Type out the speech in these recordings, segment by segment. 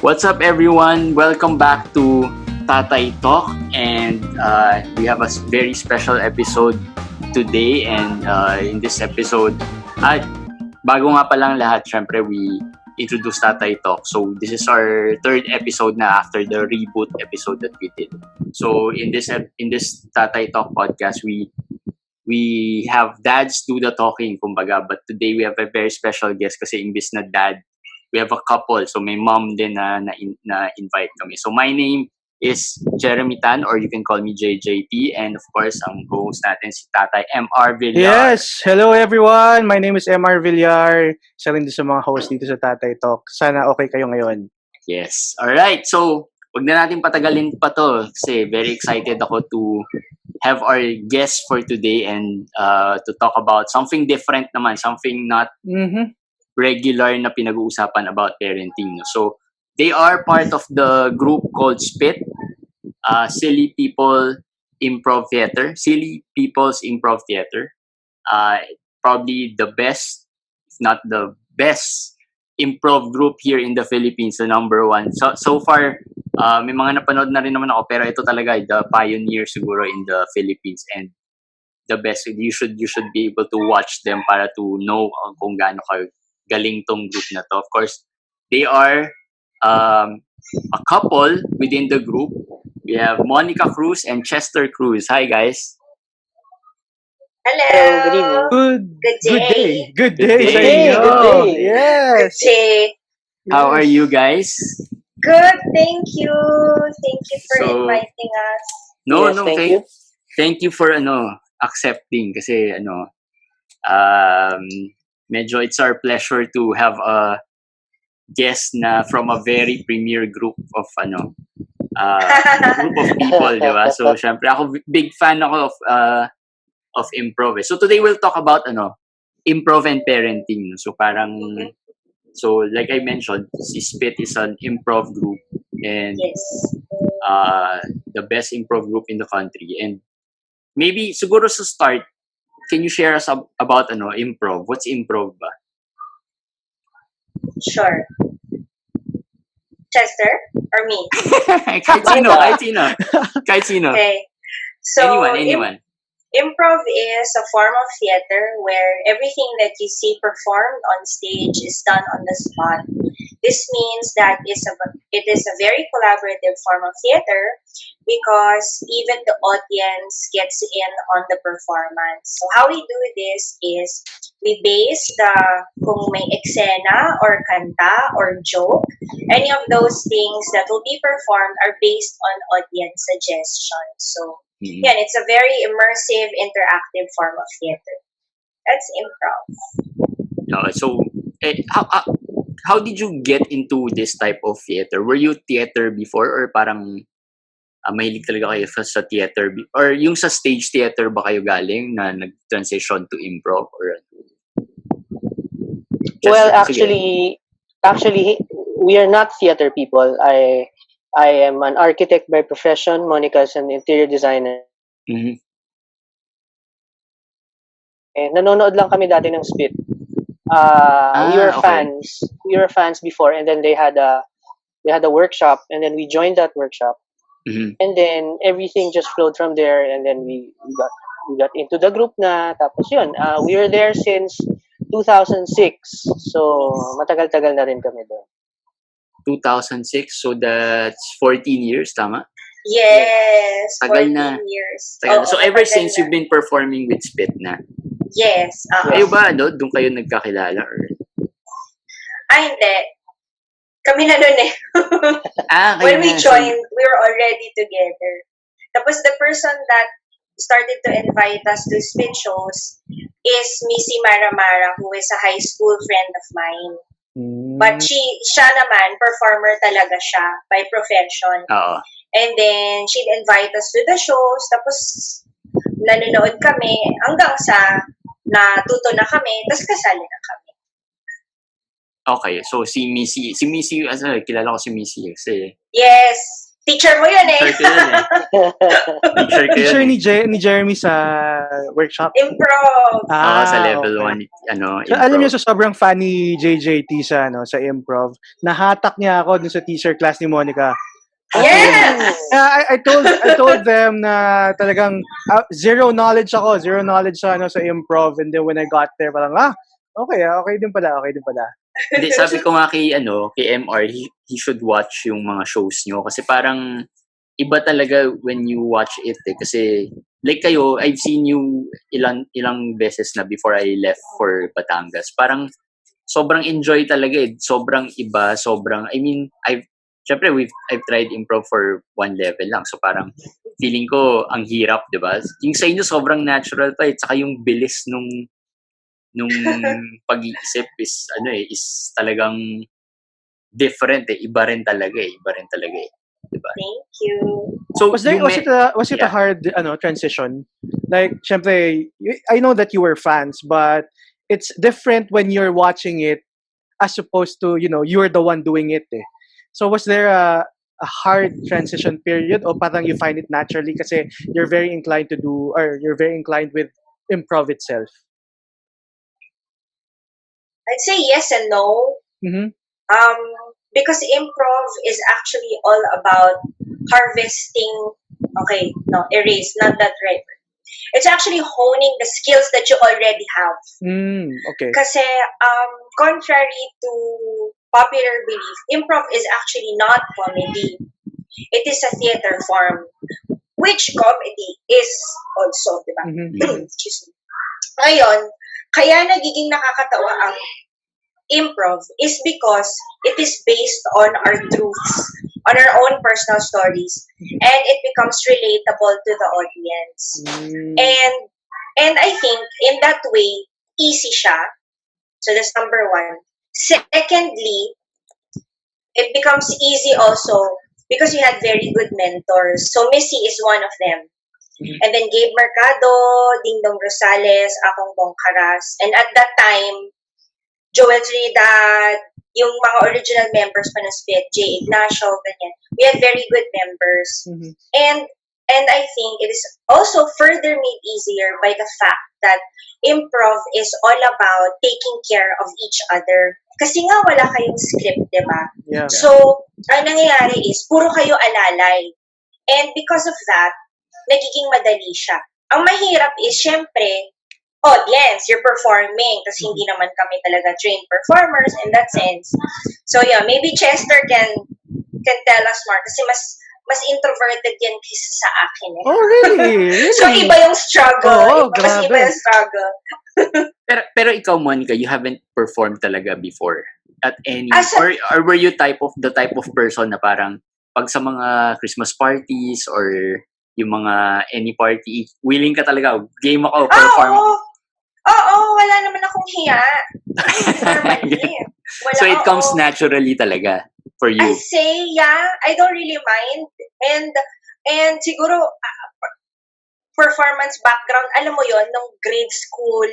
What's up, everyone? Welcome back to Tatay Talk, and we have a very special episode today. And in this episode, bago nga palang lahat, syempre we introduced Tatay Talk. So this is our third episode na after the reboot episode that we did. So in this Tatay Talk podcast, we have dads do the talking, kumbaga. But today we have a very special guest kasi imbis na dad, we have a couple. So may mom din na invite kami. So my name is Jeremy Tan, or you can call me JJT. And of course, ang co-host natin si Tatay MR Villar. Yes! Hello everyone! My name is MR Villar. Isa rin din sa mga host dito sa Tatay Talk. Sana okay kayo ngayon. Yes. Alright. So, huwag na natin patagalin pa to kasi very excited ako to have our guest for today and to talk about something different naman, something not regular na pinag-uusapan about parenting. No? So, they are part of the group called SPIT, Silly People's Improv Theater. Probably the best, if not the best, improv group here in the Philippines, the number one. So far, may mga napanood na rin naman ako, pero ito talaga the pioneer siguro in the Philippines and the best. You should be able to watch them para to know kung gaano galing tong group na to. Of course, they are a couple within the group. We have Monica Cruz and Chester Cruz. Hi, guys. Hello. Good day. Good Good day day. sa inyo. Good day. Yes. Good day. How are you guys? Good, thank you. Thank you for So, inviting us. No, Yes, no, thank you. thank you for accepting kasi medyo it's our pleasure to have a guest na from a very premier group of group of people, di ba? So, syempre ako big fan ako of improv. So today we'll talk about improv and parenting. So parang so like I mentioned, si SPIT is an improv group and Yes. the best improv group in the country. And maybe siguro sa start, can you share us about improv? What's improv ba? Sure. Chester or me? Kahit sino. Okay. So Anyone. Improv is a form of theater where everything that you see performed on stage is done on the spot. This means that it is a very collaborative form of theater because even the audience gets in on the performance. So how we do this is we base kung may eksena or kanta or joke, any of those things that will be performed are based on audience suggestions. So yeah, it's a very immersive, interactive form of theater. That's improv. So, how did you get into this type of theater? Were you theater before or parang mahilig talaga kayo sa theater? Or yung sa stage theater ba kayo galing na nag-transition to improv? Or Well, actually, we are not theater people. I am an architect by profession. Monica is an interior designer. Mhm. And nanonood lang kami dati ng SPIT. We were okay. fans. We were fans before, and then they had a workshop, and then we joined that workshop, and then everything just flowed from there, and then we got into the group na. Tapos yun, we were there since 2006. So matagal-tagal na rin kami doon. 2006, so that's 14 years, tama? Yes. Tagal 14 na. years. Tagal na. Oo, So ever matagal since na. you've been performing with SPIT na? Yes. Kayo ba, doon kayo nagkakilala? Or? Hindi. Kami na nun eh. Kayo When we na. joined, we were already together. Tapos the person that started to invite us to SPIT shows is Missy Maramara, who is a high school friend of mine. But siya naman, performer talaga siya by profession. Oo. And then, she'd invite us to the shows. Tapos, nanonood kami hanggang sa natuto na kami. Tapos, kasali na kami. Okay, so si Missy, kilala ko si Missy kasi Yes. Teacher mo yun eh. Teacher ko yun eh. Teacher ko Teacher yun eh. ni Jeremy sa workshop. Improv. Oo, sa level Okay. 1, So, alam niyo, improv. so sobrang funny JJT sa improv. Nahatak niya ako dun sa teacher class ni Monica. Yes! I told them na talagang zero knowledge sa improv, and then when I got there parang okay din pala. Hindi, sabi ko nga kay MR, he should watch yung mga shows nyo kasi parang iba talaga when you watch it eh. Kasi like kayo, I've seen you ilang beses na before I left for Batangas. Parang sobrang enjoy talaga eh. Sobrang iba, I've tried improv for one level lang. So parang feeling ko ang hirap, 'di ba? Yung sa inyo sobrang natural pa eh. Tsaka yung bilis nung pag-iisip is talagang different eh. Iba rin talaga eh. Diba? Thank you. So Was it a hard transition? Like, syempre, I know that you were fans, but it's different when you're watching it as opposed to, you're the one doing it eh. So was there a hard transition period, or parang you find it naturally kasi you're very inclined with improv itself? I'd say yes and no. Mm-hmm. Because improv is actually all about harvesting. Okay, no, erase, not that right. It's actually honing the skills that you already have. Okay. Kasi contrary to popular belief, improv is actually not comedy. It is a theater form, which comedy is also, di ba? Mm-hmm. Excuse me. Ngayon, kaya nagiging nakakatawa ang improv is because it is based on our truths, on our own personal stories, and it becomes relatable to the audience. And I think in that way, easy siya. So that's number one. Secondly, it becomes easy also because you had very good mentors. So Missy is one of them. And then Gabe Mercado, Ding Dong Rosales, Akong Bongkaras. And at that time, Joel Trinidad, yung mga original members pa ng SPIT, J. Ignacio, ganyan. We had very good members. Mm-hmm. And I think it is also further made easier by the fact that improv is all about taking care of each other. Kasi nga wala kayong script, di ba? Yeah. So, ang nangyayari is, puro kayo alalay. And because of that, nagiging madali siya. Ang mahirap is, syempre, audience, you're performing. Kasi hindi naman kami talaga trained performers in that sense. So yeah, maybe Chester can tell us more. Kasi mas introverted yan kaysa sa akin. Eh. Oh, really? So iba yung struggle. Mas grabe. iba yung struggle. pero ikaw, Monica, you haven't performed talaga before at any or were you the type of person na parang pag sa mga Christmas parties or yung mga any party, willing ka talaga, game ako, perform. Oo, wala naman akong hiya. So it comes naturally talaga for you. I say, yeah, I don't really mind. And siguro, performance background, alam mo yon nung grade school,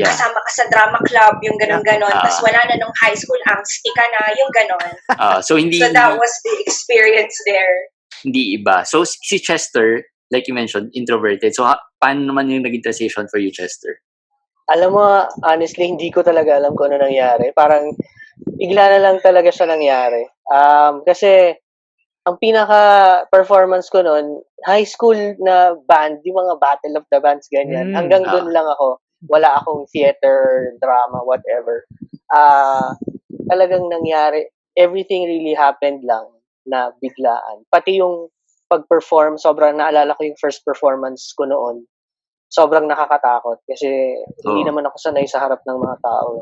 kasama ka sa drama club, yung ganon-ganon. Tapos wala na nung high school, angsty ka na, yung ganon. So that was the experience there. Hindi iba. So si Chester, like you mentioned, introverted. So paano naman yung naging transition for you, Chester? Alam mo, honestly, hindi ko talaga alam kung ano nangyari. Parang bigla na lang talaga siya nangyari. Kasi ang pinaka-performance ko noon, high school na band, yung mga Battle of the Bands, ganyan. Hanggang doon lang ako. Wala akong theater, drama, whatever. Talagang nangyari, everything really happened lang na biglaan. Pati yung pag-perform, sobrang naalala ko yung first performance ko noon. Sobrang nakakatakot kasi hindi naman ako sanay sa harap ng mga tao.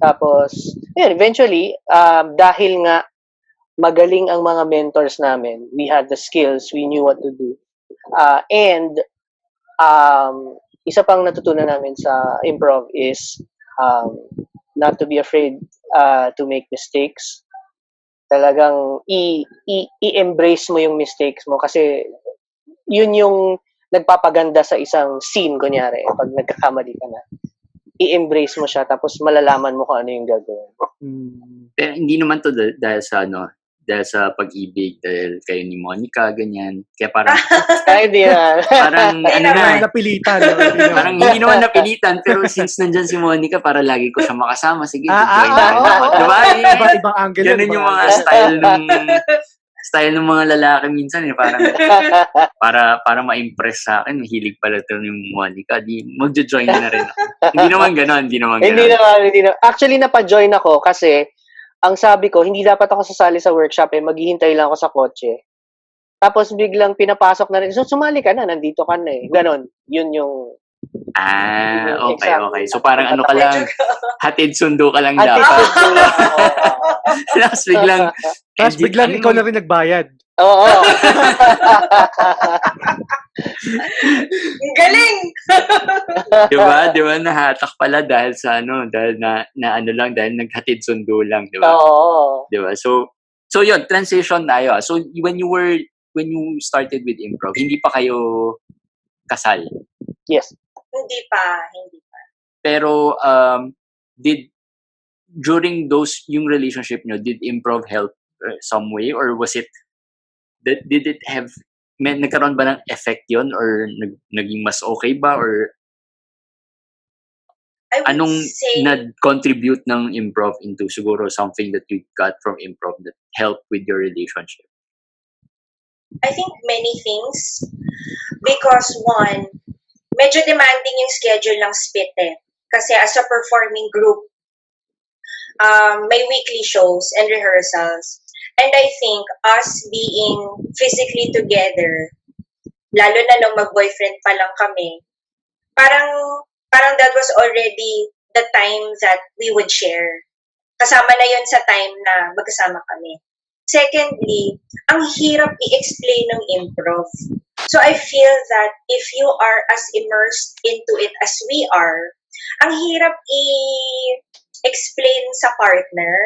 Tapos, eventually, dahil nga magaling ang mga mentors namin, we had the skills, we knew what to do. And isa pang natutunan namin sa improv is not to be afraid to make mistakes. Talagang i-embrace mo yung mistakes mo kasi yun yung nagpapaganda sa isang scene, kunyari, pag nagkakamali ka na. I-embrace mo siya tapos malalaman mo kung ano yung gagawin. Pero hindi naman to dahil sa dahil sa pag-ibig, dahil kayo ni Monica, ganyan. Kaya parang, Ay, hindi na. parang ano Hindi naman na, napilitan. No? Hindi naman. parang hindi naman napilitan, pero since nandyan si Monica, para lagi ko siya makasama, sige, join na rin oo, ako. oo. Diba? Ibang angle yun. Ganun ibang yung mga angle. style ng mga lalaki minsan parang para ma-impress sa akin, hilig pala to ni Monica, di magjo-join na rin ako. Hindi naman ganoon. Hindi naman. Actually, napa-join ako kasi ang sabi ko, hindi dapat ako sasali sa workshop maghihintay lang ako sa kotse. Tapos biglang pinapasok na rin. So, sumali ka na, nandito ka na Ganon. Yun yung okay. So, parang ano ka lang, hatid sundo ka lang dapat. Tapos biglang ikaw na rin nagbayad. Oo. Galing! Diba? Nahatak pala dahil sa dahil dahil naghatid sundo lang, diba? Oo. Diba? So yun, transition tayo. So, when you started with improv, hindi pa kayo kasal? Yes. Hindi pa. Pero, during yung relationship nyo, did improv help some way? Or was it, did it have, nagkaroon ba ng effect yon or naging mas okay ba? Or anong nag-contribute ng improv into siguro something that you got from improv that helped with your relationship? I think many things. Because one, medyo demanding yung schedule ng SPIT Kasi as a performing group, may weekly shows and rehearsals. And I think us being physically together, lalo na nung mag-boyfriend pa lang kami, parang that was already the time that we would share. Kasama na yun sa time na magkasama kami. Secondly, ang hirap i-explain ng improv. So I feel that if you are as immersed into it as we are, ang hirap i-explain sa partner.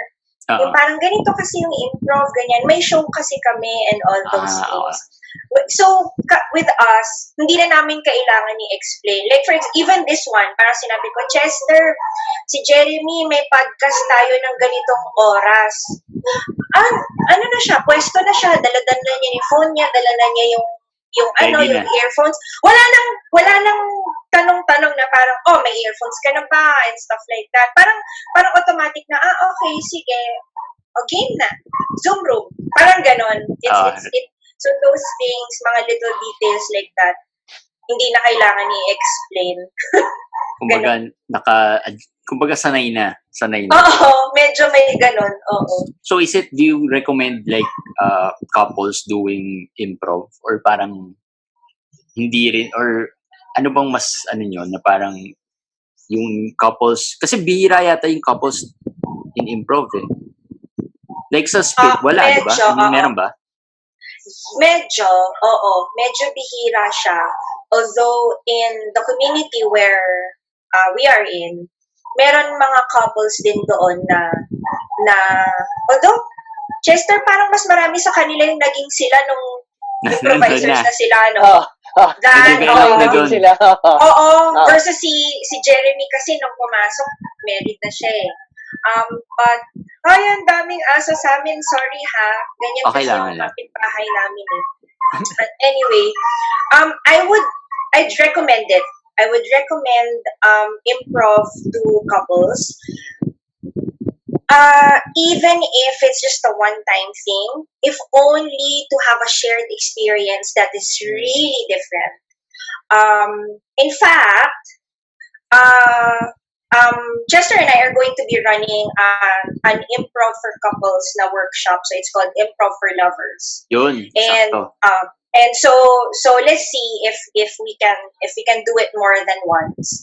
Yung parang ganito kasi yung improv, ganyan. May show kasi kami and all those things. So, with us, hindi na namin kailangan i-explain. Like, for example, even this one, parang sinabi ko, Chester, si Jeremy, may podcast tayo ng ganitong oras. Ano na siya? Pwesto na siya. Dala-dala niya yung phone niya, dala na niya yung earphones. Wala nang tanong-tanong na parang, may earphones ka na ba? And stuff like that. Parang automatic na, okay, sige. Game na. Zoom room. Parang ganon. So those things, mga little details like that, hindi na kailangan i-explain. Kumbaga sanay na. Oo, medyo may ganon. Oo. So do you recommend like couples doing improv or parang hindi rin, or ano bang mas nyo na parang yung couples, kasi bihira yata yung couples in improv Like sa SPIT, wala, di ba? Meron ba? Medyo bihira siya. Although in the community where we are in, meron mga couples din doon na although Chester, parang mas marami sa kanila yung naging sila nung improvisers na sila, sila. Versus si Jeremy kasi nung pumasok, married na siya But, ang daming aso sa amin. Sorry ha. Ganyan okay kasi yung kapitbahay namin But anyway, I'd recommend it. I would recommend improv to couples. Even if it's just a one-time thing, if only to have a shared experience that is really different. In fact, Chester and I are going to be running an improv for couples na workshop. So it's called Improv for Lovers. Yun, and so let's see if we can do it more than once.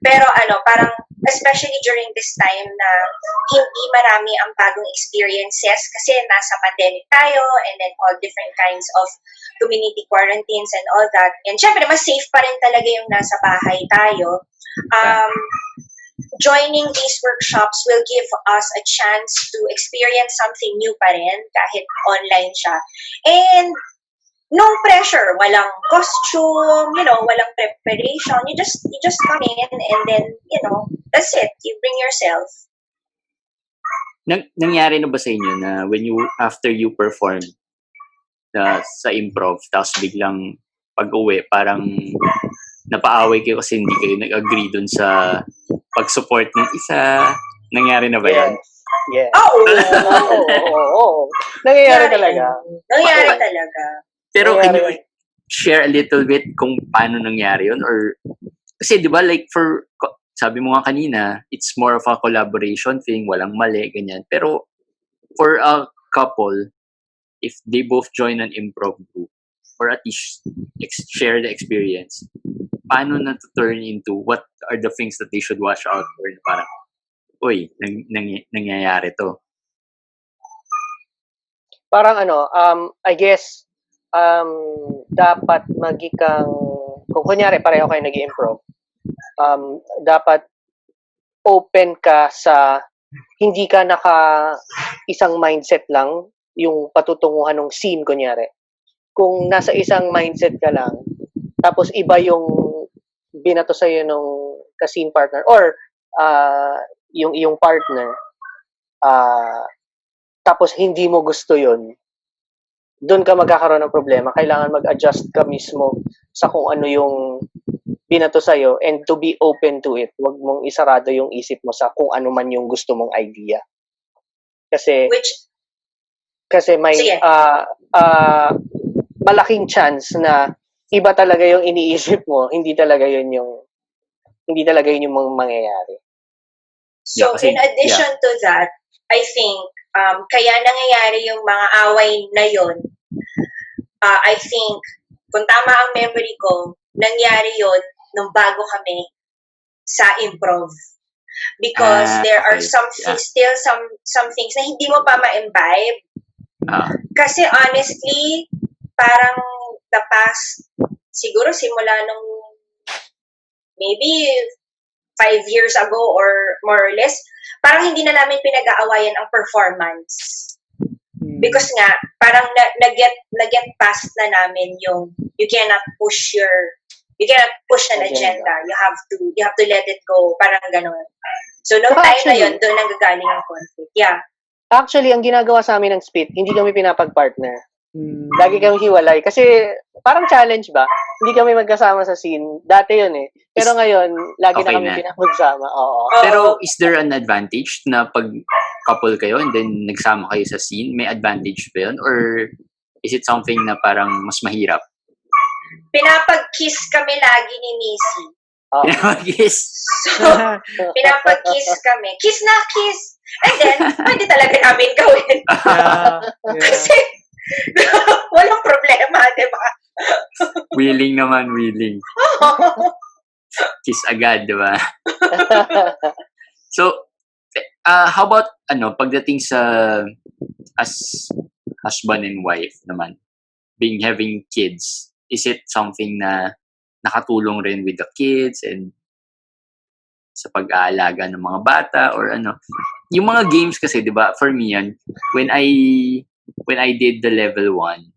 Pero parang especially during this time na hindi marami ang bagong experiences kasi nasa pandemic tayo and then all different kinds of community quarantines and all that. And syempre, mas safe pa rin talaga yung nasa bahay tayo. Joining these workshops will give us a chance to experience something new pa rin kahit online siya. And no pressure, walang costume, walang preparation. You just come in and then, that's it. You bring yourself. Nangyari na ba sa inyo na after you perform sa improv, tapos biglang pag-uwi, parang napaaway kayo kasi hindi kayo nag-agree dun sa pag-support ng isa? Nangyari na ba yan? Yes. Oo. Nangyayari talaga. Nangyayari talaga. Pero can you share a little bit kung paano nangyari yun? Or, kasi di ba, like sabi mo nga kanina, it's more of a collaboration thing, walang mali, ganyan. Pero, for a couple, if they both join an improv group, or at least share the experience, paano na to turn into what are the things that they should watch out for? Parang, uy, nangyayari to. Parang I guess, dapat kung kunyari pareho kayo nag-improv, dapat open ka sa, hindi ka isang mindset lang, yung patutunguhan ng scene, kunyari. Kung nasa isang mindset ka lang, tapos iba yung binato sa'yo nung ka-scene partner, or yung iyong partner, tapos hindi mo gusto yun, doon ka magkakaroon ng problema. Kailangan mag-adjust ka mismo sa kung ano yung binato sa'yo, and to be open to it. Huwag mong isarado yung isip mo sa kung ano man yung gusto mong idea. Kasi may malaking chance na iba talaga yung iniisip mo, hindi talaga yun yung mangyayari. So, in addition to that, I think, kaya nangyayari yung mga away na yun, I think, kung tama ang memory ko, nangyari yun nung bago kami sa improv. Because there are still some things na hindi mo pa ma-imbibe. Kasi honestly, parang the past, siguro simula nung maybe 5 years ago or more or less, parang hindi na namin pinag-aawayan ang performance. Because nga, parang na-get past na namin yung you cannot push an agenda. You have to let it go. Parang ganun. So, no time na yun, doon nanggagaling ang conflict. Yeah. Actually, ang ginagawa sa amin ng SPIT, hindi kami pinapag-partner. Lagi kami hiwalay. Kasi, parang challenge ba? Hindi kami magkasama sa scene. Dati yun eh. Pero ngayon, lagi na kami pinapagsama. Oo. Pero, is there an advantage na pag couple kayo and then nagsama kayo sa scene? May advantage ba yun? Or is it something na parang mas mahirap? Pinapag-kiss kami lagi ni Missy. Pinapag-kiss? So, pinapag-kiss kami. Kiss na kiss! And then, pwede talaga namin gawin. Kasi, walang problema, di ba? Willing naman, willing. Kiss agad, di ba? So, how about, pagdating sa as husband and wife naman, having kids, is it something na nakatulong rin with the kids and sa pag-aalaga ng mga bata or ano? Yung mga games kasi, di ba, for me yan, when I did the level 1,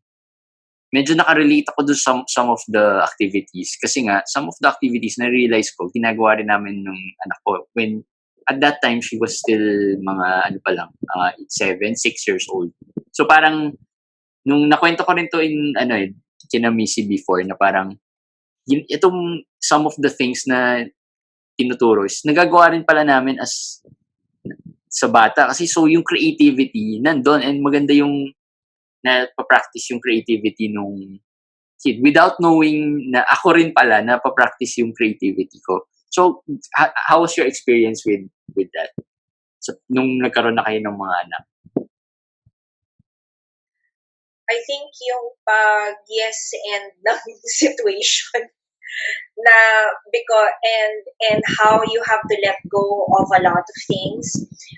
medyo nakarelate ako doon some of the activities. Kasi nga, some of the activities na-realize ko, ginagawa rin namin ng anak ko. When, at that time, she was still mga, 6 years old. So parang, nung nakwento ko rin to kina Missy before, na parang, itong some of the things na tinuturo is, nagagawa rin pala namin sa bata. Kasi so, yung creativity, nandun, and maganda yung na-practice yung creativity nung kid without knowing na ako rin pala na pa-practice yung creativity ko. So, how was your experience with that? So, nung nagkaroon na kayo ng mga anak? I think yung yes and no situation na because and how you have to let go of a lot of things.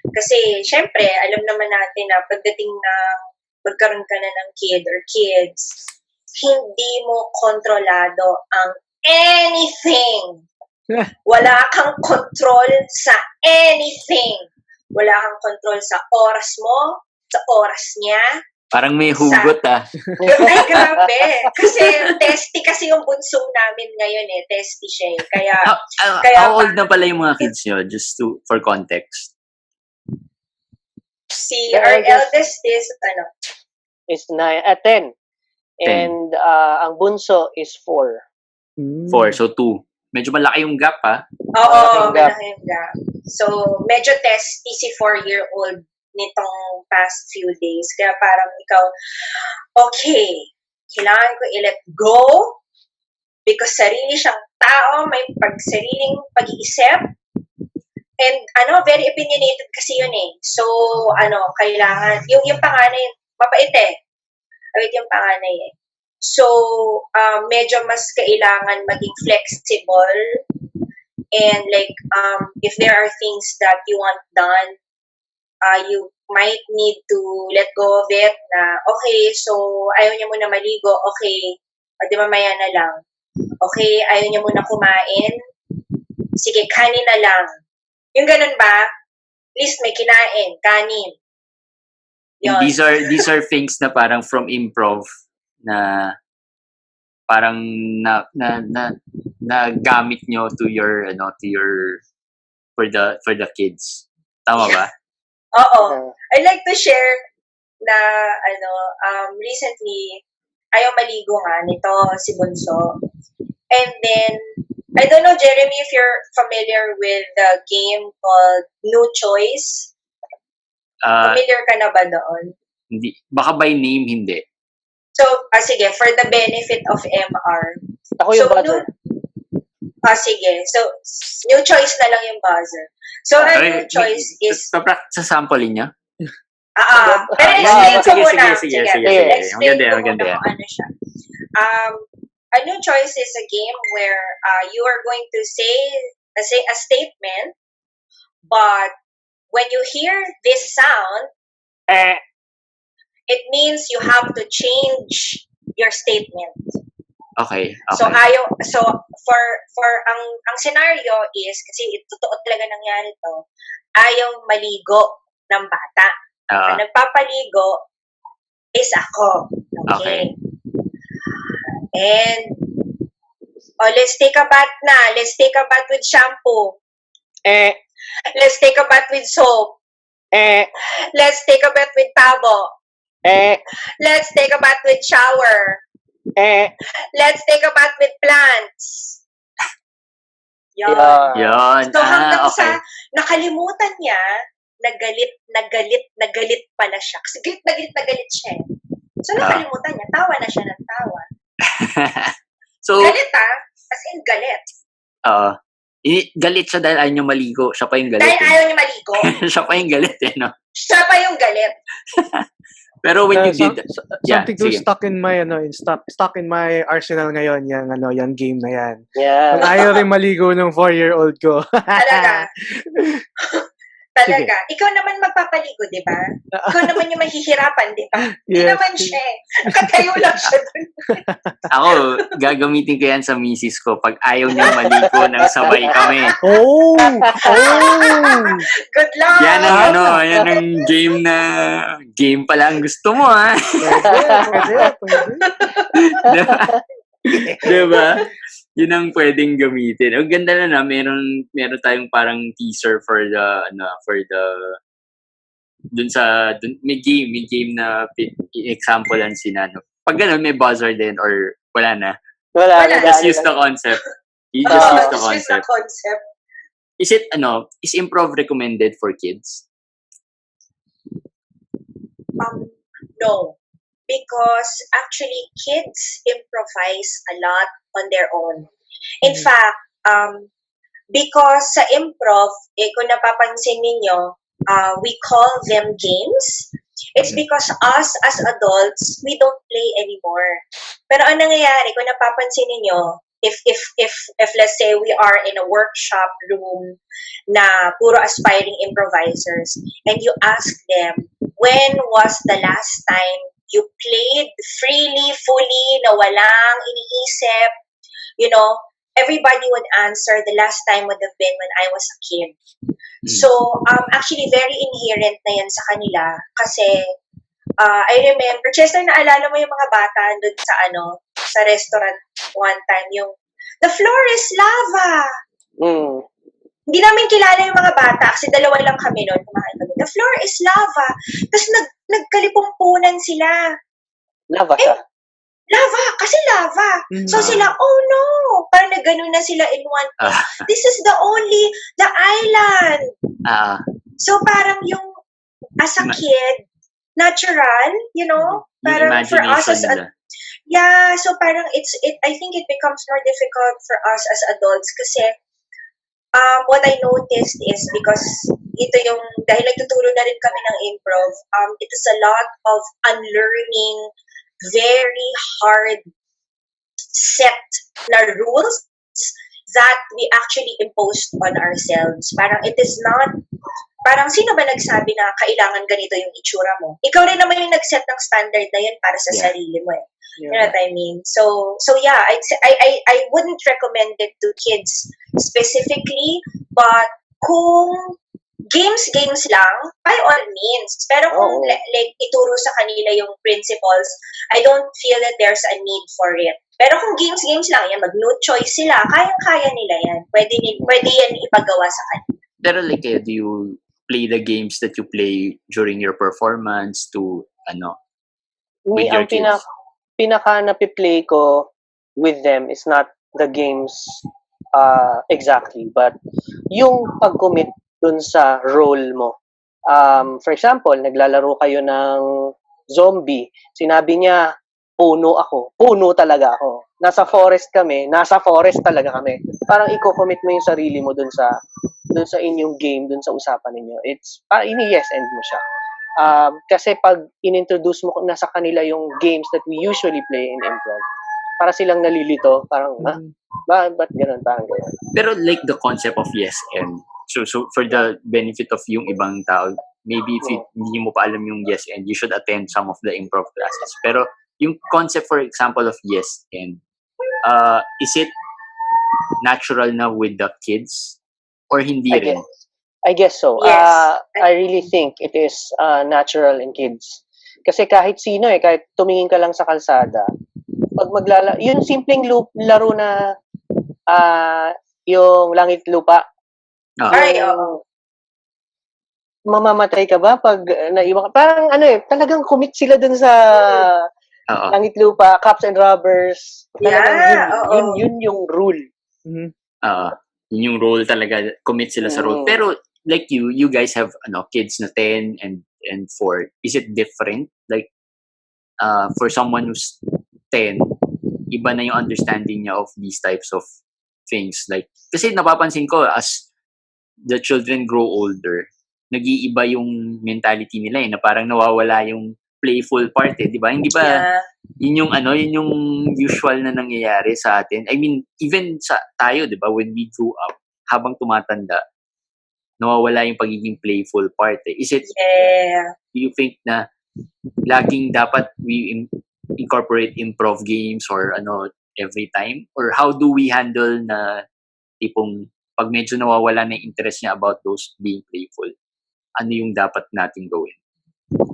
Kasi, syempre, alam naman natin na pagdating ng magkaroon ka na ng kid or kids, hindi mo kontrolado ang anything. Wala kang control sa anything. Wala kang control sa oras mo, sa oras niya. Parang may hugot Ay, grabe. Kasi testy kasi yung bunso namin ngayon eh. Testy siya eh. Kaya how old na pala yung mga kids nyo? Just for context. our eldest is, is 10. 10. And ang bunso is 4. 4, so 2. Medyo malaki yung gap, ha? Oo, malaki yung gap. So, medyo testy si 4-year-old nitong past few days. Kaya parang ikaw, okay, kailangan ko i-let go because sarili siyang tao, may sariling pag-iisip. And very opinionated kasi yun eh. So, kailangan, yung panganay, mabait eh. Mabait yung panganay eh. So, medyo mas kailangan maging flexible and like, if there are things that you want done, you might need to let go of it na, okay, so ayaw niya muna maligo, okay, di mamaya na lang. Okay, ayaw niya muna kumain, sige, kanin na lang. Yung ganun ba? At least may kinain, kanin. Yun. These are things na parang from improv na parang na gamit nyo to your for the kids. Tama ba? Oo. I'd like to share na recently ayaw maligo nga nito si Bunso. And then I don't know, Jeremy, if you're familiar with the game called No Choice. Familiar ka na ba doon? Hindi. Baka by name, hindi. So, sige, for the benefit of MR. Ako yung buzzer. Sige. So, New Choice na lang yung buzzer. So, New Choice is... Sa sampling niya? Pero explain ko muna. Sige. Explain ko Maganda muna kung ano siya. A New Choice is a game where you are going to say a statement, but when you hear this sound, it means you have to change your statement. Okay. So for ang scenario is kasi totoo talaga nangyari to. Ayaw maligo ng bata. Ang nagpapaligo is ako. Okay. And let's take a bath na. Let's take a bath with shampoo. Let's take a bath with soap. Let's take a bath with tabo. Let's take a bath with shower. Let's take a bath with plants. Yan. So hanggang sa nakalimutan niya, nagalit pala siya. Kasi galit siya. So nakalimutan niya, tawa na siya ng tawa. So, galit as in galit. Galit siya dahil ayaw niya maligo. Siya pa yung galit. Dahil ayaw niya maligo. Siya pa yung galit no? Siya pa yung galit. Pero when you did something to stuck in my arsenal ngayon yung game na yan. Yeah. Ayaw rin maligo ng 4-year-old ko. Talaga. Talaga. Ikaw naman magpapaligo, di ba? Ikaw naman yung mahihirapan, di ba? Hindi naman siya. Nakatayo lang siya dun. Ako, gagamitin ko yan sa misis ko pag ayaw niya maligo nang sabay kami. Oh! Good luck! Yan ang game pala ang gusto mo, ha? Pwede. Diba? Yun ang pwedeng gamitin. Ang ganda na meron tayong parang teaser for the may game na examplean si Nano. Pag gano'n, may buzzer din or wala na. Wala. Just use the concept. You just use the concept. Is improv recommended for kids? No. Because actually kids improvise a lot on their own. In fact, because sa improv, kung napapansin ninyo, we call them games. It's because us as adults, we don't play anymore. Pero ang nangyayari, kung napapansin ninyo, if let's say we are in a workshop room na puro aspiring improvisers, and you ask them, when was the last time you played freely, fully, na walang iniisip, everybody would answer the last time would have been when I was a kid. So, actually, very inherent na yan sa kanila kasi I remember, Chester, naalala mo yung mga bata doon sa restaurant one time, yung, the floor is lava! Hindi namin kilala yung mga bata kasi dalawa lang kami noon. Kumain kami. The floor is lava. Tapos nagkalipumpunan sila. Lava siya. Lava! Kasi lava! So sila, oh no! Parang nagganon na sila in one thing. This is the island! So parang yung, as a kid, natural, parang for us as a, so parang I think it becomes more difficult for us as adults kasi what I noticed is because dahil nagtuturo na rin kami ng improv, it is a lot of unlearning very hard set na rules that we actually imposed on ourselves. Parang it is not, parang sino ba nagsabi na kailangan ganito yung itsura mo? Ikaw rin naman yung nag-set ng standard na yun para sa sarili mo eh. You know what I mean? So yeah, I wouldn't recommend it to kids specifically, but kung games lang, by all means. Pero kung like ituro sa kanila yung principles, I don't feel that there's a need for it. Pero kung games lang, yan, mag-no choice sila, kayang-kaya nila yan. Pwede yan ipagawa sa kanila. Pero like, do you play the games that you play during your performance to, with your kids? Pinaka napiplay ko with them is not the games exactly, but yung pag-commit dun sa role mo. For example, naglalaro kayo ng zombie. Sinabi niya, puno ako. Puno talaga ako. Nasa forest kami. Nasa forest talaga kami. Parang i-commit mo yung sarili mo dun sa inyong game, dun sa usapan ninyo. It's, ini-yes end mo siya. Kasi pag inintroduce mo na sa kanila yung games that we usually play in improv, para silang nalilito, parang, ba't ganun, parang ganun. Pero like the concept of yes and, so for the benefit of yung ibang tao, maybe if hindi mo pa alam yung yes and, you should attend some of the improv classes. Pero yung concept, for example, of yes and, is it natural na with the kids or hindi rin? I guess so. Yes. I really think it is natural in kids. Kasi kahit sino kahit tumingin ka lang sa kalsada, pag yung simpleng laro na yung langit lupa. Mamamatay ka ba pag naiwan ka? Parang talagang commit sila dun sa langit lupa, cops and robbers. Talagang yun yung rule. Yun yung role talaga, commit sila sa role. Pero like you guys have kids na 10 and 4. Is it different? Like for someone who's 10, iba na yung understanding niya of these types of things. Like kasi napapansin ko as the children grow older, nag-iiba yung mentality nila na parang nawawala yung playful part di ba? Hindi ba yun yung usual na nangyayari sa atin. I mean, even sa tayo, di ba, when we grew up, habang tumatanda, nawawala yung pagiging playful part Is it, do you think na laging dapat we incorporate improv games or every time? Or how do we handle na tipong pag medyo nawawala na yung interest niya about those being playful? Ano yung dapat natin gawin?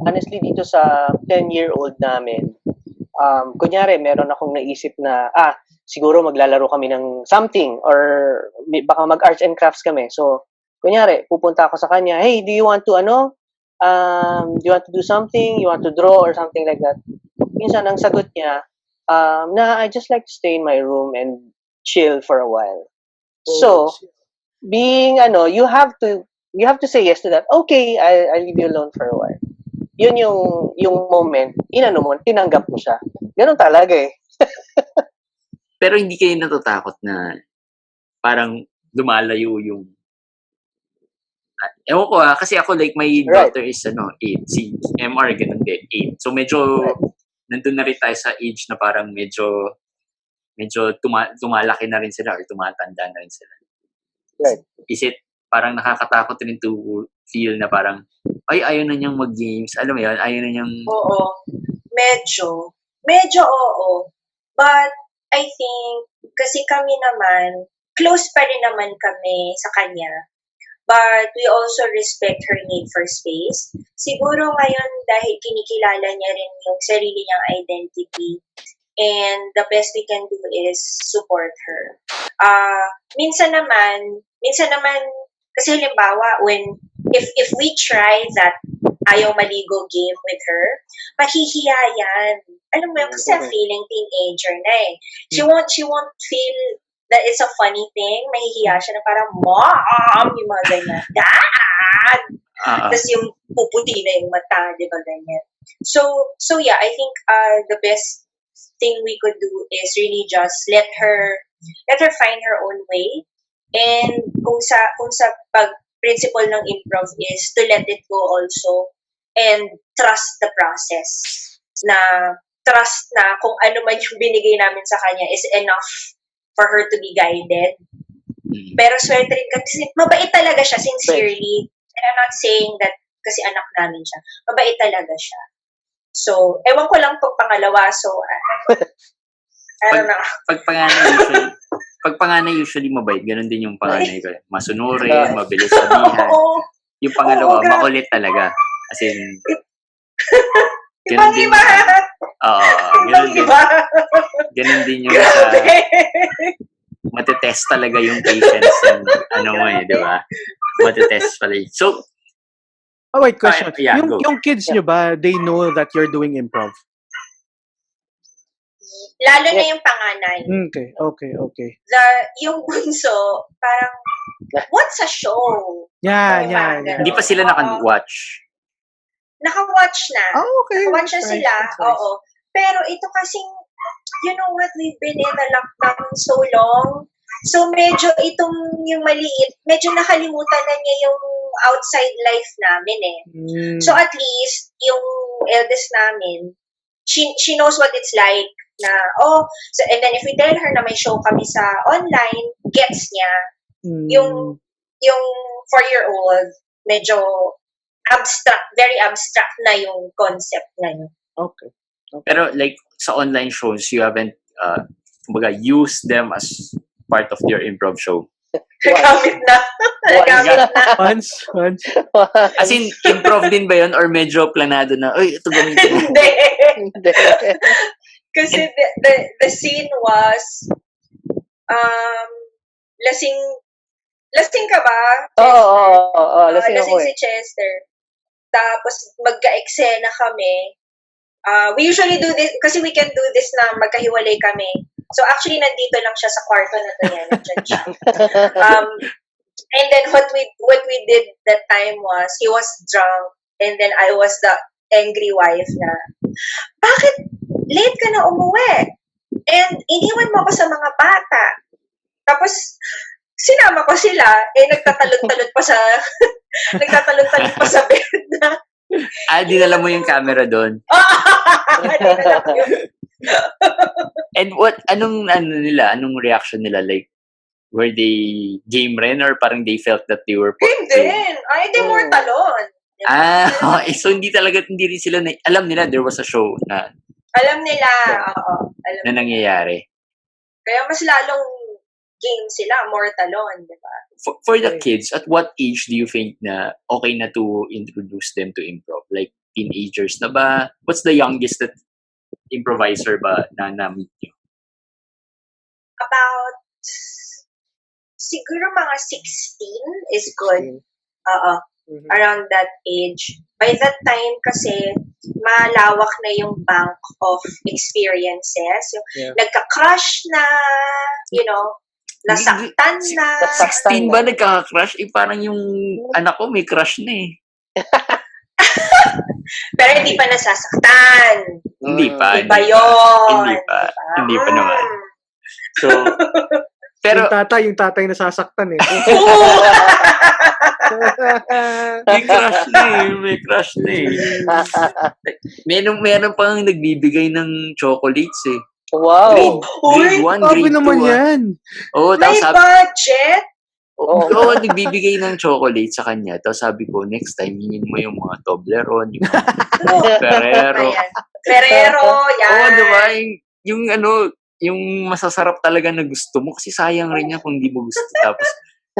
Honestly, dito sa 10-year-old namin, kunyari, meron akong naisip na, siguro maglalaro kami ng something or baka mag-arts and crafts kami. So, kunyari, pupunta ako sa kanya, hey, do you want to do something? You want to draw or something like that? Minsan, ang sagot niya, I just like to stay in my room and chill for a while. So, being, you have to say yes to that. Okay, I'll leave you alone for a while. Yun yung moment, tinanggap mo siya. Ganun talaga Pero hindi kayo natatakot na parang lumalayo yung ewan ko kasi ako like my daughter is 8, si MR ganun din 8. So medyo nandun na rin tayo sa age na parang medyo tumalaki na rin sila or tumatanda na rin sila. Right. Is it parang nakakatakot rin to feel na parang ayaw na niyang mag-games, alam mo yun, ayaw na niyang... Oo, medyo oo. But I think, kasi kami naman, close pa rin naman kami sa kanya. But we also respect her need for space. Siguro ngayon, dahil kinikilala niya rin yung sarili niyang identity, and the best we can do is support her. Minsan naman, Kasi halimbawa, if we try that ayaw maligo game with her, mahihiya yan. Alam mo yun, kasi feeling teenager na eh. She won't feel that it's a funny thing. Mahihiya siya na parang, Mom! Yung mga ganyan. Dad! Tapos yung puputi na yung mata, di ba ganyan. So yeah, I think the best thing we could do is really just let her find her own way. And kung sa principle ng improv is to let it go also and trust the process. Trust na kung ano man yung binigay namin sa kanya is enough for her to be guided. Pero swerte rin kasi mabait talaga siya, sincerely. And I'm not saying that kasi anak namin siya. Mabait talaga siya. So, ewan ko lang pag pangalawa. So, I don't know. Pag panganay usually mabait, ganun din yung panganay ko. Masunurin, mabilis sabihan. Yung pangalawa, makulit talaga. As in, ganun din. Ganun din yung matitest talaga yung patience and mo di ba? Matitest pala. So, wait, question. Yung kids nyo ba, they know that you're doing improv? Lalo na yung panganay. Okay. Yung bunso, parang, what's a show? Yeah. Hindi pa sila naka-watch. Naka-watch na. Okay. Naka-watch na sila, oo. Pero ito kasing, you know what, we've been in a lockdown so long. So medyo itong yung maliit, medyo nakalimutan na niya yung outside life namin eh. So at least, yung eldest namin, she knows what it's like na, so, and then if we tell her na may show kami sa online, gets niya. Yung 4-year-old, medyo very abstract na yung concept na yun. Okay. Pero like, sa online shows, you haven't, used them as part of your improv show? Nagamit na. Once. As in, improv din ba yun? Or medyo planado na, ito gamitin mo? Hindi. Kasi the scene was, lasing ka ba? Oo, lasing ako si Chester. Tapos, magka-eksena kami. We usually do this, kasi we can do this na magkahiwalay kami. So, actually, nandito lang siya sa kwarto na to yan. Nandiyan siya. And then, what we did that time was, he was drunk, and then I was the angry wife na, bakit late ka na umuwi? And iniwan mo ako sa mga bata. Tapos, sinama ko sila, nagtatalon-talon pa sa bed na. Dinala mo yung camera doon? Dinala ko yun. And anong reaction nila? Like, were they game rin or parang they felt that they were... Game din! Ay, di more talon. So hindi rin sila, alam nila there was a show na... Alam nila, oo. Na nangyayari. Kaya mas lalong game sila, more talon, di ba? For the kids, at what age do you think na okay na to introduce them to improv? Like, teenagers na ba? What's the youngest that improviser ba na na-meet nyo? About, siguro mga 16 is good. Around that age. By that time kasi, malawak na yung bank of experiences. Yung nagka-crush na, nasaktan na. 16 ba nagka-crush? Parang yung anak ko may crush na eh. Pero hindi pa nasasaktan. Hindi pa. Iba yun. Hindi pa naman. So, pero... Yung tatay nasasaktan eh. May crush na eh. Meron pang nagbibigay ng chocolates eh. Wow! Grade 1, grade 2. naman yan. May budget? Oo, nagbibigay ng chocolate sa kanya. Tapos sabi ko, next time, hingin mo yung mga Toblerone, yung mga Ferrero, yan. Oo, diba? Yung masasarap talaga na gusto mo. Kasi sayang rin yan kung di mo gusto. Tapos,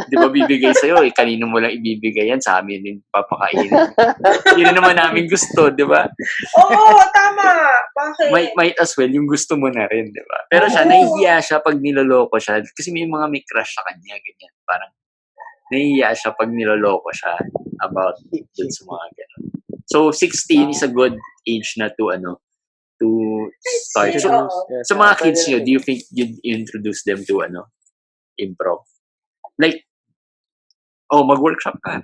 di ba bibigay sa'yo, kanino mo lang ibibigay yan, sa amin din papakainin. Yun naman namin gusto, di ba? Oo, tama. Bakit? Might as well, yung gusto mo na rin, di ba? Pero siya, nahihiya siya pag niloloko siya kasi may mga may crush sa kanya, ganyan. Parang, nahihiya siya pag niloloko siya about dun sa mga ganun. So, 16 is a good age na to, to start. So, Yes, sa mga kids nyo, do you think you'd introduce them to, improv? Like, mag-workshop ka.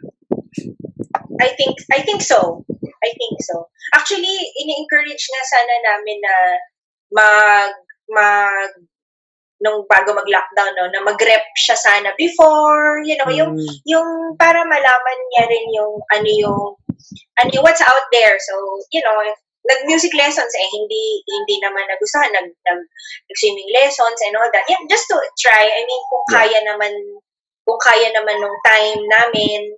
I think so. I think so. Actually, ini-encourage nga sana namin na mag nung bago mag-lockdown, no, na mag-rep siya sana before, yung para malaman niya rin yung what's out there. So, nag-music lessons hindi naman nagustuhan, nag-swimming lessons and all that. Yeah, just to try. I mean, kung kaya naman nung time namin,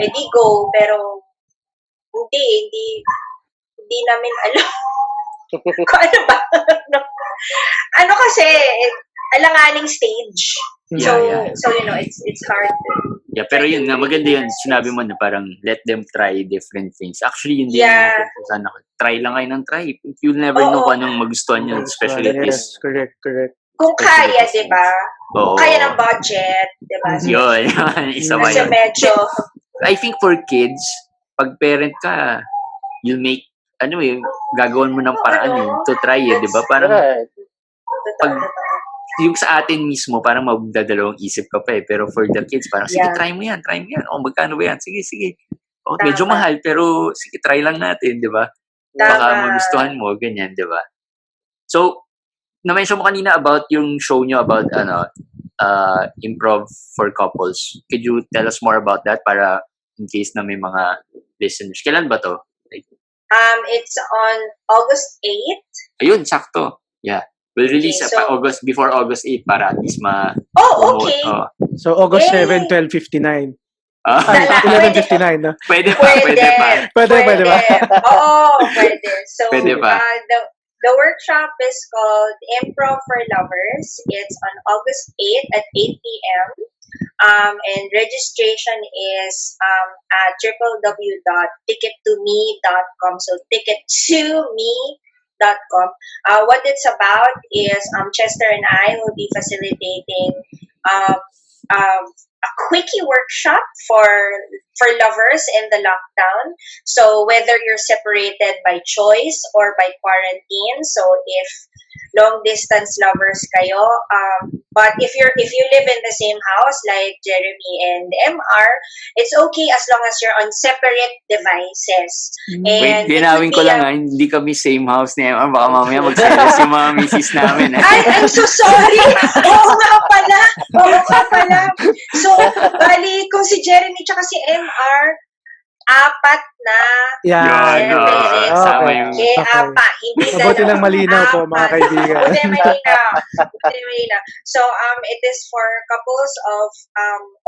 edi go, pero hindi namin alam kung ano ba. Kasi, alanganing stage. So, it's hard. Yeah, pero yun nga, maganda yun. Sinabi mo na parang let them try different things. Actually, yun din sana. Try lang kayo ng try. You'll never know kung anong magustuhan nyo, especially at this. Correct. Kung kaya, di ba? Kung kaya ng budget, di ba? Yun. Isa ba yun? Medyo. I think for kids, pag parent ka, you'll make, gagawin mo ng paraan to try di ba? Parang, pag, yung sa atin mismo, parang magdadalawang isip ka pa pero for the kids, parang, sige, try mo yan. Magkano ba yan? Sige. Medyo mahal, pero sige, try lang natin, di ba? Baka magustuhan mo, ganyan, di ba? So, na-mention mo kanina about yung show nyo about, improv for couples. Could you tell us more about that para in case na may mga listeners? Kailan ba to? It's on August 8th. Ayun, sakto. Yeah. We'll release before August 8 para at least okay. So, August 7, 12:59. 11:59, no? Pwede pa. Pwede ba? Oo, pwede. So, pwede pa. The workshop is called Improv for Lovers. It's on August 8th at 8 p.m. And registration is at www.tickettome.com. So, tickettome.com. What it's about is Chester and I will be facilitating a quickie workshop for lovers in the lockdown. So whether you're separated by choice or by quarantine, so if long distance lovers kayo, but if you live in the same house like Jeremy and MR, it's okay as long as you're on separate devices. And wait, ginawin ko lang hindi kami same house ni MR, baka mamaya magselos yung mga misis namin. I'm so sorry. Oo nga pala. So, bali, kung si Jeremy tsaka si MR, apat na. Sama yung... Apat. Hindi na. Mabuti lang malinaw po, mga kaibigan. Mabuti malinaw. So, it is for couples of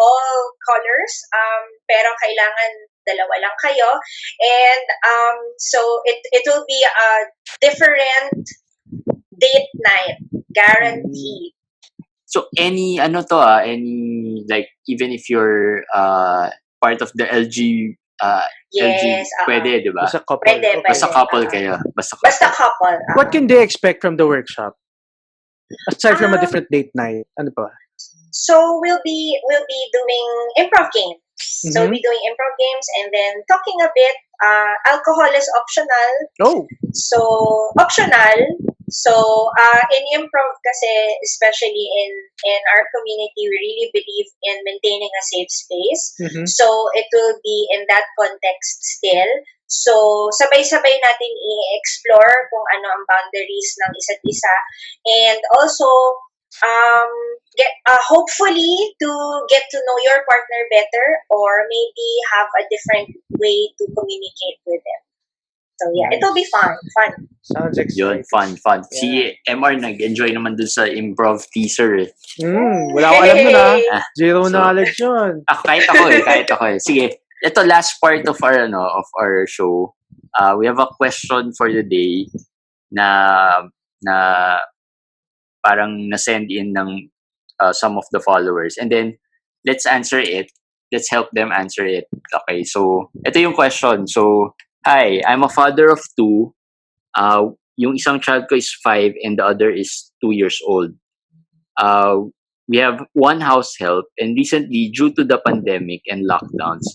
all colors, pero kailangan dalawa lang kayo. And so, it will be a different date night. Guaranteed. So, any, like, even if you're part of the LG, pwede, di ba? Basta couple. Pwede. Basta couple kayo. Basta couple. What can they expect from the workshop? Aside from a different date night, ano pa? So, we'll be doing improv games. So, we'll be doing improv games and then talking a bit. Alcohol is optional. Oh. So, optional. So, in improv kasi, especially in our community, we really believe in maintaining a safe space. So, it will be in that context still. So, sabay-sabay natin i-explore kung ano ang boundaries ng isa't isa. And also, hopefully to get to know your partner better or maybe have a different way to communicate with them. So yeah, it'll be fun. Sounds exciting. Yun, fun. Yeah. Si MR nag-enjoy naman dun sa improv teaser. Wala ko alam nun Zero knowledge yun. Kahit ako eh. Sige, ito last part of our show. We have a question for the day na parang na-send in ng some of the followers. And then, let's answer it. Let's help them answer it. Okay, so, ito yung question. So, hi, I'm a father of 2. Yung isang child ko is 5 and the other is 2 years old. we have one house help, and recently, due to the pandemic and lockdowns,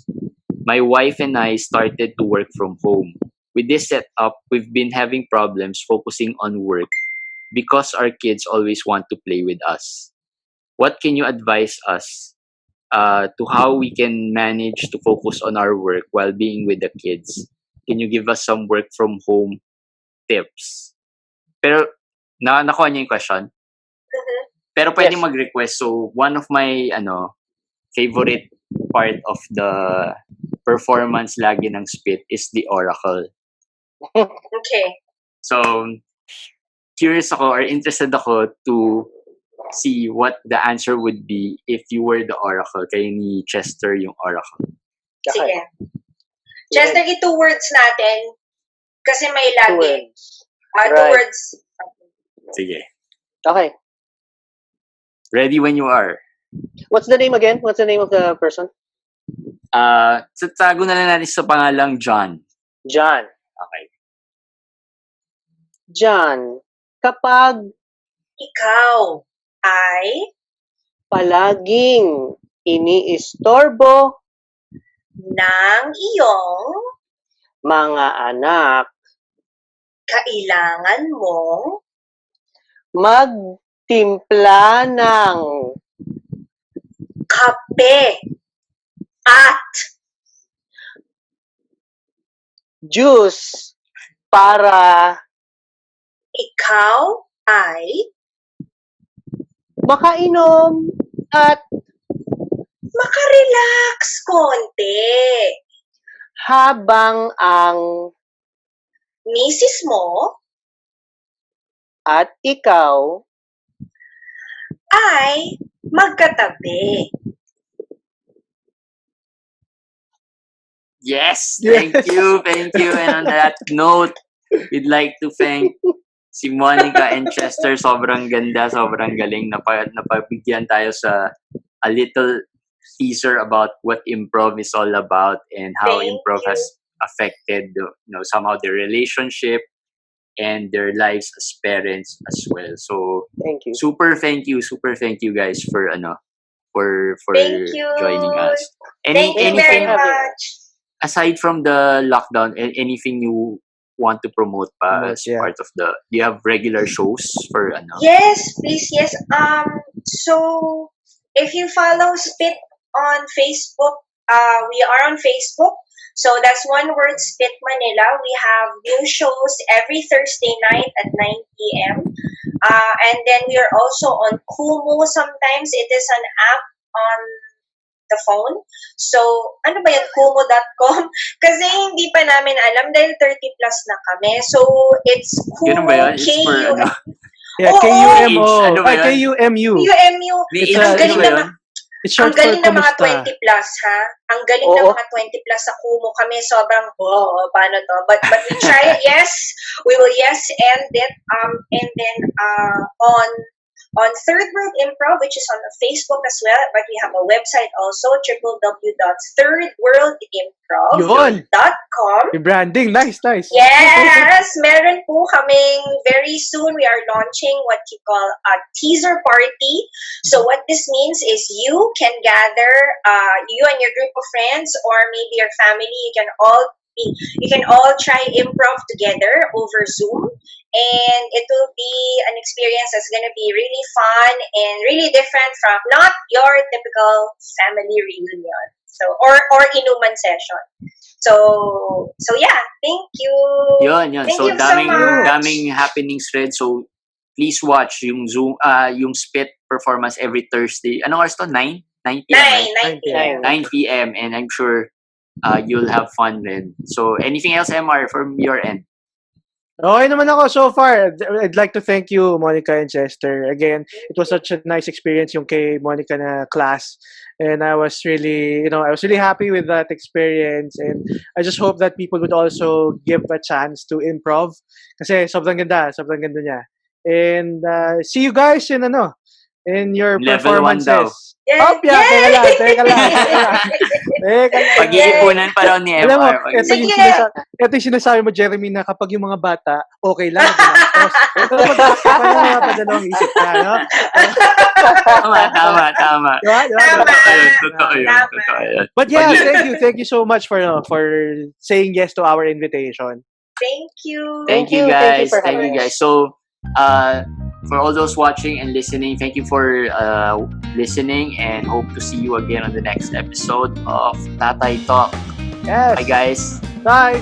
my wife and I started to work from home. With this setup, we've been having problems focusing on work because our kids always want to play with us. What can you advise us to how we can manage to focus on our work while being with the kids? Can you give us some work from home tips? Pero, nakuha niyo yung question? Mhm. Pero pwede Yes. mag-request. So, one of my favorite part of the performance lagi ng SPIT is the oracle. Okay. So, curious ako or interested ako to see what the answer would be if you were the oracle. Kayo ni Chester yung oracle. Sige. Okay. Chester, i-2 words natin. Kasi may Two lagi. words. 2 Right. words. Sige. Okay. Ready when you are. What's the name again? What's the name of the person? Tago na lang natin sa pangalang John. John. Okay. John, kapag Ikaw ay palaging iniistorbo ng iyong mga anak, kailangan mong magtimpla ng kape at juice para ikaw ay makainom at makarelax konti. habang ang Misis mo at ikaw ay magkatabi. Yes! Thank you! Thank you! And on that note, we'd like to thank si Monica and Chester. Sobrang ganda, sobrang galing. Napabigyan tayo sa a little teaser about what improv is all about and how Thank improv you. has affected somehow their relationship and their lives as parents as well. So thank you. super thank you guys for for Thank you. joining us. Thank you very Anything much. aside from the lockdown, anything you want to promote pa Promote, as yeah. part of do you have regular shows for Yes, please, yes. So if you follow SPIT on Facebook, we are on Facebook. So that's one word, SPIT Manila. We have new shows every Thursday night at 9 p.m. And then we are also on Kumu. Sometimes it is an app on the phone. So, ano ba yan? Kumu.com? Kasi hindi pa namin alam dahil 30 plus na kami. So, it's Yun Kumu, ba yun? It's for K-U-M. Yeah, Oo, KUMO. ano ba yan? KUMU. KUMU. May It's Ang a- galing ano ba naman. yun? It's Ang short for galing ng mga kumusta. 20 plus, ha? Ang galing ng Oo. mga 20 plus sa Kumu. Kami sobrang, paano to? But we try it, yes. We will, yes, end it. And then, on Third World Improv, which is on Facebook as well, but we have a website also, Yun. www.thirdworldimprov.com. Rebranding. Nice, nice. Yes, meron po kaming very soon we are launching what you call a teaser party. So what this means is you can gather you and your group of friends or maybe your family, you can all try improv together over Zoom, and it will be an experience that's going to be really fun and really different from not your typical family reunion. So or inuman session. So yeah, thank you. Yun. Thank So you so much. daming happenings red. So please watch yung Zoom yung SPIT performance every Thursday. Anong oras to? 9 p.m. right? 9 p.m. 9 p.m. and I'm sure you'll have fun then. So anything else, MR, from your end? Okay naman ako so far. I'd like to thank you, Monica and Chester. Again, it was such a nice experience yung kay Monica na class. And I was really, I was really happy with that experience. And I just hope that people would also give a chance to improv. Kasi sobrang ganda niya. And see you guys in in your Level 1 daw. performances. Opya, teka lang. Pag-iipunan pa raw ni MR. Alam mo, Sige. ito yung sinasabi mo, Jeremy, na kapag yung mga bata, okay lang, gumastos. Pero pag yung mga padalawang isip ka, no? Tama. Diba? Totoo yun. But yeah, thank you so much for saying yes to our invitation. Thank you. Thank you guys. So, for all those watching and listening, thank you for listening, and hope to see you again on the next episode of Tatay Talk. Yes. Bye guys. Bye.